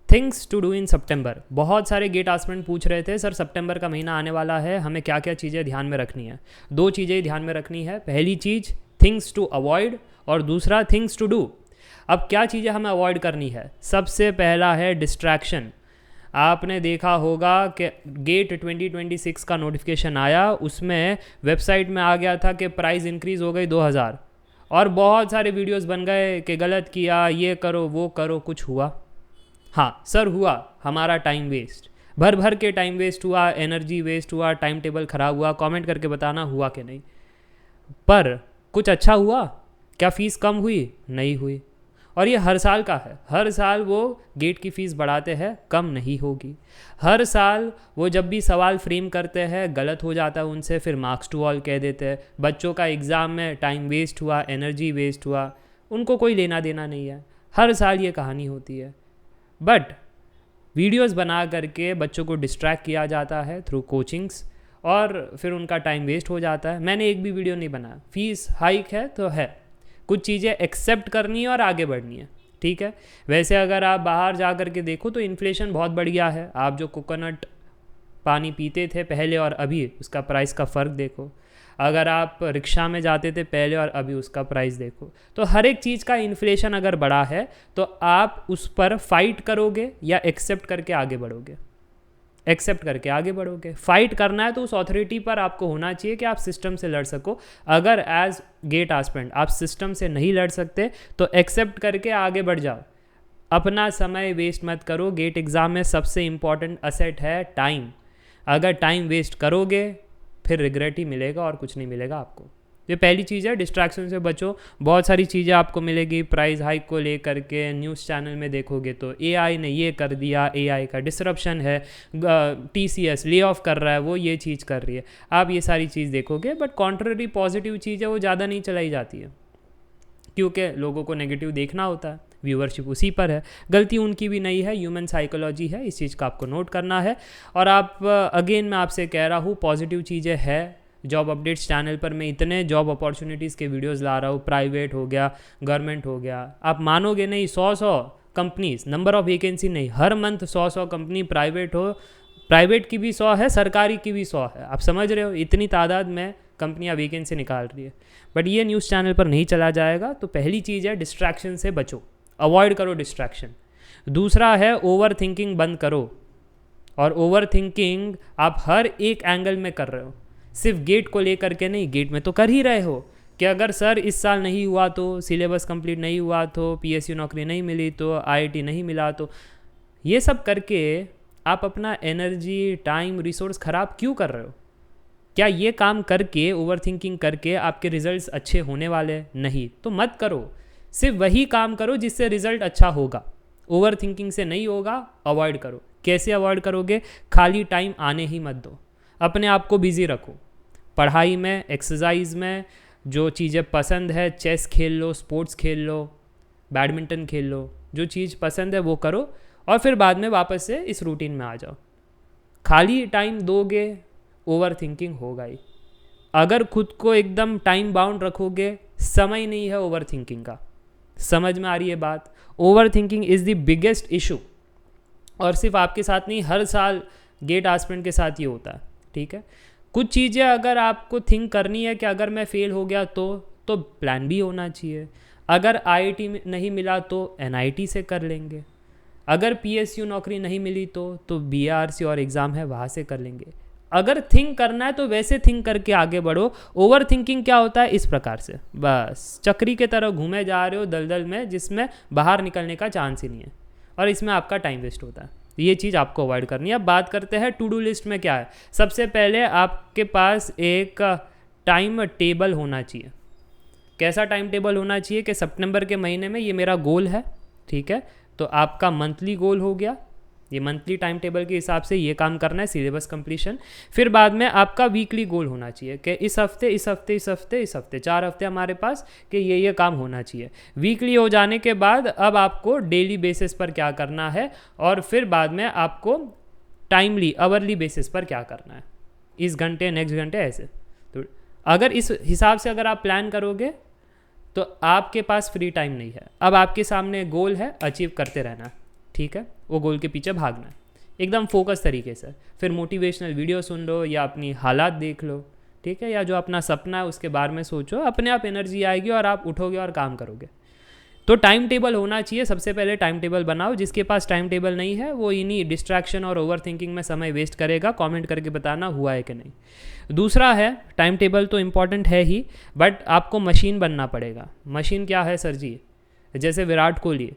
Things to do in सितंबर। बहुत सारे gate aspirant पूछ रहे थे सर सितंबर का महीना आने वाला है, हमें क्या क्या चीज़ें ध्यान में रखनी है। दो चीज़ें ध्यान में रखनी है, पहली चीज़ थिंग्स टू अवॉइड और दूसरा थिंग्स टू डू। अब क्या चीज़ें हमें अवॉइड करनी है? सबसे पहला है डिस्ट्रैक्शन। आपने देखा होगा कि गेट 2026 का नोटिफिकेशन आया, उसमें वेबसाइट में आ गया था कि प्राइस इंक्रीज़ हो गई 2000 और बहुत सारे वीडियोस बन गए कि गलत किया, ये करो वो करो। कुछ हुआ? हाँ सर हुआ, हमारा टाइम वेस्ट, भर भर के टाइम वेस्ट हुआ, एनर्जी वेस्ट हुआ, टाइम टेबल ख़राब हुआ। कमेंट करके बताना हुआ कि नहीं। पर कुछ अच्छा हुआ क्या? फ़ीस कम हुई? नहीं हुई। और ये हर साल का है, हर साल वो गेट की फ़ीस बढ़ाते हैं, कम नहीं होगी। हर साल वो जब भी सवाल फ्रेम करते हैं गलत हो जाता है उनसे, फिर मार्क्स टू ऑल कह देते हैं। बच्चों का एग्ज़ाम में टाइम वेस्ट हुआ, एनर्जी वेस्ट हुआ, उनको कोई लेना देना नहीं है। हर साल ये कहानी होती है। बट वीडियोस बना करके बच्चों को डिस्ट्रैक्ट किया जाता है थ्रू कोचिंग्स और फिर उनका टाइम वेस्ट हो जाता है। मैंने एक भी वीडियो नहीं बनाया। फ़ीस हाइक है तो है, कुछ चीज़ें एक्सेप्ट करनी है और आगे बढ़नी है, ठीक है। वैसे अगर आप बाहर जा कर के देखो तो इन्फ्लेशन बहुत बढ़ गया है। आप जो कोकोनट पानी पीते थे पहले और अभी, उसका प्राइस का फ़र्क देखो। अगर आप रिक्शा में जाते थे पहले और अभी, उसका प्राइस देखो। तो हर एक चीज़ का इन्फ्लेशन अगर बढ़ा है तो आप उस पर फाइट करोगे या एक्सेप्ट करके आगे बढ़ोगे? एक्सेप्ट करके आगे बढ़ोगे। फाइट करना है तो उस अथॉरिटी पर आपको होना चाहिए कि आप सिस्टम से लड़ सको। अगर एज गेट एस्पिरेंट आप सिस्टम से नहीं लड़ सकते तो एक्सेप्ट करके आगे बढ़ जाओ। अपना समय वेस्ट मत करो। गेट एग्ज़ाम में सबसे इम्पॉर्टेंट असेट है टाइम। अगर टाइम वेस्ट करोगे फिर रिग्रेट ही मिलेगा और कुछ नहीं मिलेगा आपको। ये पहली चीज़ है, डिस्ट्रैक्शन से बचो। बहुत सारी चीज़ें आपको मिलेगी प्राइस हाइक को लेकर के। न्यूज़ चैनल में देखोगे तो एआई ने ये कर दिया, एआई का डिसरप्शन है, टीसीएस ले ऑफ कर रहा है, वो ये चीज़ कर रही है। आप ये सारी चीज़ देखोगे, बट कॉन्ट्ररी पॉजिटिव चीज़ है वो ज़्यादा नहीं चलाई जाती है, क्योंकि लोगों को नेगेटिव देखना होता है। व्यूअरशिप उसी पर है। गलती उनकी भी नहीं है, ह्यूमन साइकोलॉजी है, इस चीज़ का आपको नोट करना है। और आप अगेन मैं आपसे कह रहा हूँ पॉजिटिव चीज़ें है। जॉब अपडेट्स चैनल पर मैं इतने जॉब अपॉर्चुनिटीज़ के वीडियोस ला रहा हूँ, प्राइवेट हो गया, गवर्नमेंट हो गया। आप मानोगे नहीं, 100 कंपनीज, नंबर ऑफ वैकेंसी नहीं, हर मंथ 100 कंपनी प्राइवेट हो, प्राइवेट की भी 100 है, सरकारी की भी 100 है। आप समझ रहे हो, इतनी तादाद में कंपनियां वैकेंसी निकाल रही है। बट ये न्यूज़ चैनल पर नहीं चला जाएगा। तो पहली चीज़ है डिस्ट्रैक्शन से बचो, अवॉइड करो डिस्ट्रैक्शन। दूसरा है ओवर थिंकिंग बंद करो। और ओवर थिंकिंग आप हर एक एंगल में कर रहे हो, सिर्फ गेट को लेकर के नहीं। गेट में तो कर ही रहे हो कि अगर सर इस साल नहीं हुआ तो, सिलेबस कंप्लीट नहीं हुआ तो, पीएसयू नौकरी नहीं मिली तो, आईआईटी नहीं मिला तो, ये सब करके आप अपना एनर्जी, टाइम, रिसोर्स ख़राब क्यों कर रहे हो? क्या ये काम करके, ओवर थिंकिंग करके आपके रिजल्ट्स अच्छे होने वाले? नहीं। तो मत करो, सिर्फ वही काम करो जिससे रिजल्ट अच्छा होगा। ओवर थिंकिंग से नहीं होगा, अवॉइड करो। कैसे अवॉइड करोगे? खाली टाइम आने ही मत दो। अपने आप को बिजी रखो, पढ़ाई में, एक्सरसाइज में, जो चीज़ें पसंद है, चेस खेल लो, स्पोर्ट्स खेल लो, बैडमिंटन खेल लो, जो चीज़ पसंद है वो करो और फिर बाद में वापस से इस रूटीन में आ जाओ। खाली टाइम दोगे, ओवर थिंकिंग होगा ही। अगर खुद को एकदम टाइम बाउंड रखोगे, समय नहीं है ओवर थिंकिंग का। समझ में आ रही है बात? Over thinking is the biggest issue. और सिर्फ आपके साथ नहीं, हर साल गेट एस्पिरेंट के साथ ये होता है, ठीक है। कुछ चीज़ें अगर आपको थिंक करनी है कि अगर मैं फेल हो गया तो प्लान भी होना चाहिए। अगर आईआईटी नहीं मिला तो एनआईटी से कर लेंगे। अगर पीएसयू नौकरी नहीं मिली तो बीआरसी और एग्ज़ाम है वहाँ से कर लेंगे। अगर थिंक करना है तो वैसे थिंक करके आगे बढ़ो। ओवर थिंकिंग क्या होता है? इस प्रकार से बस चक्री के तरह घूमे जा रहे हो दलदल में, जिसमें बाहर निकलने का चांस ही नहीं है और इसमें आपका टाइम वेस्ट होता है। ये चीज़ आपको अवॉइड करनी है। अब बात करते हैं टू डू लिस्ट में क्या है। सबसे पहले आपके पास एक टाइम टेबल होना चाहिए। कैसा टाइम टेबल होना चाहिए कि सितंबर के महीने में ये मेरा गोल है, ठीक है। तो आपका मंथली गोल हो गया, ये मंथली टाइम टेबल के हिसाब से ये काम करना है, सिलेबस कंप्लीशन। फिर बाद में आपका वीकली गोल होना चाहिए कि इस हफ्ते 4 हफ्ते हमारे पास कि ये काम होना चाहिए। वीकली हो जाने के बाद अब आपको डेली बेसिस पर क्या करना है और फिर बाद में आपको टाइमली, आवरली बेसिस पर क्या करना है, इस घंटे, नेक्स्ट घंटे, ऐसे। तो अगर इस हिसाब से अगर आप प्लान करोगे तो आपके पास फ्री टाइम नहीं है। अब आपके सामने गोल है, अचीव करते रहना, ठीक है, वो गोल के पीछे भागना है एकदम फोकस तरीके से। फिर मोटिवेशनल वीडियो सुन लो या अपनी हालात देख लो, ठीक है, या जो अपना सपना है उसके बारे में सोचो, अपने आप एनर्जी आएगी और आप उठोगे और काम करोगे। तो टाइम टेबल होना चाहिए, सबसे पहले टाइम टेबल बनाओ। जिसके पास टाइम टेबल नहीं है वो इन्हीं डिस्ट्रैक्शन और ओवर थिंकिंग में समय वेस्ट करेगा। कमेंट करके बताना हुआ है कि नहीं। दूसरा है, टाइम टेबल तो इम्पॉर्टेंट है ही, बट आपको मशीन बनना पड़ेगा। मशीन क्या है सर जी? जैसे विराट कोहली,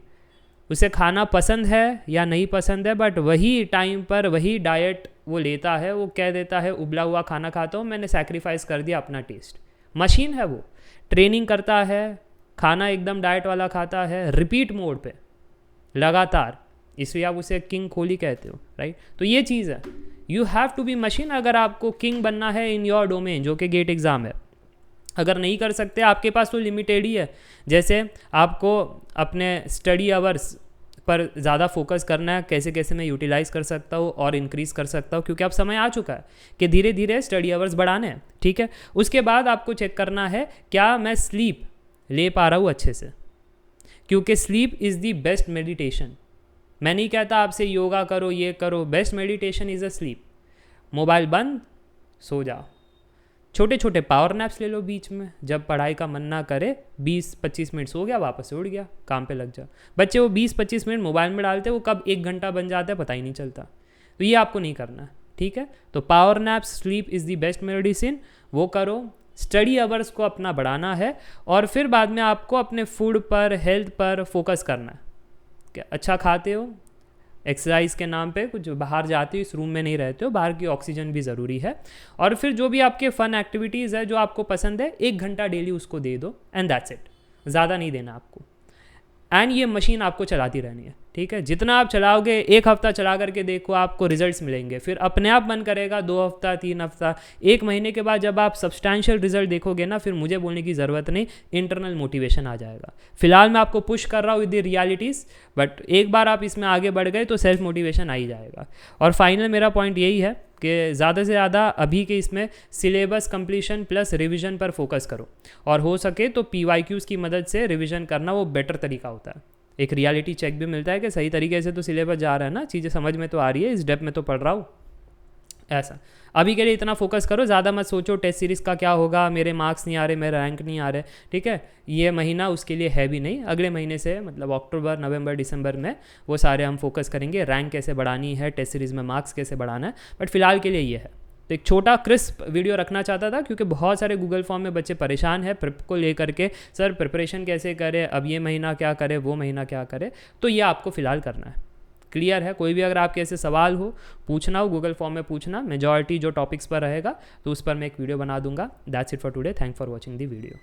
उसे खाना पसंद है या नहीं पसंद है, बट वही टाइम पर वही डाइट वो लेता है। वो कह देता है उबला हुआ खाना खाता हूँ, मैंने सैक्रिफाइस कर दिया अपना टेस्ट। मशीन है वो, ट्रेनिंग करता है, खाना एकदम डाइट वाला खाता है, रिपीट मोड पे लगातार, इसलिए आप उसे किंग कोहली कहते हो, राइट। तो ये चीज़ है, you have to be machine अगर आपको किंग बनना है इन योर डोमेन, जो कि गेट एग्ज़ाम है। अगर नहीं कर सकते, आपके पास तो लिमिटेड ही है। जैसे आपको अपने स्टडी आवर्स पर ज़्यादा फोकस करना है, कैसे कैसे मैं यूटिलाइज़ कर सकता हूँ और इंक्रीज़ कर सकता हूँ, क्योंकि अब समय आ चुका है कि धीरे धीरे स्टडी आवर्स बढ़ाने हैं, ठीक है। उसके बाद आपको चेक करना है क्या मैं स्लीप ले पा रहा हूँ अच्छे से, क्योंकि sleep is the best meditation. मैं नहीं कहता आपसे योगा करो, ये करो, best meditation is a slip. Mobile बंद, सो जाओ। छोटे छोटे पावर नैप्स ले लो बीच में, जब पढ़ाई का मन ना करे 20-25 मिनट सो गया, वापस से उठ गया, काम पे लग जाओ। बच्चे वो 20-25 मिनट मोबाइल में डालते, वो कब 1 घंटा बन जाता है पता ही नहीं चलता। तो ये आपको नहीं करना है, ठीक है। तो power naps, sleep is the best medicine, वो करो। स्टडी आवर्स को अपना बढ़ाना है और फिर बाद में आपको अपने फूड पर, हेल्थ पर फोकस करना है। क्या अच्छा खाते हो, एक्सरसाइज के नाम पे कुछ बाहर जाते हो, इस रूम में नहीं रहते हो, बाहर की ऑक्सीजन भी ज़रूरी है। और फिर जो भी आपके फ़न एक्टिविटीज़ है जो आपको पसंद है, 1 घंटा डेली उसको दे दो, एंड दैट्स इट। ज़्यादा नहीं देना आपको। एंड ये मशीन आपको चलाती रहनी है, ठीक है। जितना आप चलाओगे, 1 हफ्ता चला करके देखो, आपको रिजल्ट्स मिलेंगे। फिर अपने आप मन करेगा 2 हफ्ता, 3 हफ्ता, 1 महीने के बाद जब आप सब्सटैंशियल रिजल्ट देखोगे ना, फिर मुझे बोलने की ज़रूरत नहीं, इंटरनल मोटिवेशन आ जाएगा। फिलहाल मैं आपको पुश कर रहा हूँ विद द रियलिटीज़, बट एक बार आप इसमें आगे बढ़ गए तो सेल्फ मोटिवेशन आ ही जाएगा। और फाइनल मेरा पॉइंट यही है कि ज़्यादा से ज़्यादा अभी के इसमें सिलेबस कंप्लीशन प्लस रिवीजन पर फोकस करो, और हो सके तो PYQs की मदद से रिवीजन करना वो बेटर तरीका होता है। एक रियलिटी चेक भी मिलता है कि सही तरीके से तो सिलेबस जा रहा है ना, चीज़ें समझ में तो आ रही है, इस डेप्थ में तो पढ़ रहा हूँ। ऐसा अभी के लिए इतना फोकस करो, ज़्यादा मत सोचो टेस्ट सीरीज़ का क्या होगा, मेरे मार्क्स नहीं आ रहे, मेरा रैंक नहीं आ रहे, ठीक है। ये महीना उसके लिए है भी नहीं, अगले महीने से मतलब अक्टूबर, नवंबर, दिसंबर में वो सारे हम फोकस करेंगे, रैंक कैसे बढ़ानी है, टेस्ट सीरीज़ में मार्क्स कैसे बढ़ाना है। बट फिलहाल के लिए ये है। तो एक छोटा क्रिस्प वीडियो रखना चाहता था, क्योंकि बहुत सारे गूगल फॉर्म में बच्चे परेशान हैं प्रिप को लेकर के, सर प्रिपरेशन कैसे करें, अब ये महीना क्या करे, वो महीना क्या करे। तो ये आपको फ़िलहाल करना है। क्लियर है? कोई भी अगर आपके ऐसे सवाल हो, पूछना हो, गूगल फॉर्म में पूछना, मेजॉरिटी जो टॉपिक्स पर रहेगा तो उस पर मैं एक वीडियो बना दूंगा। That's it for today, thank for watching the video.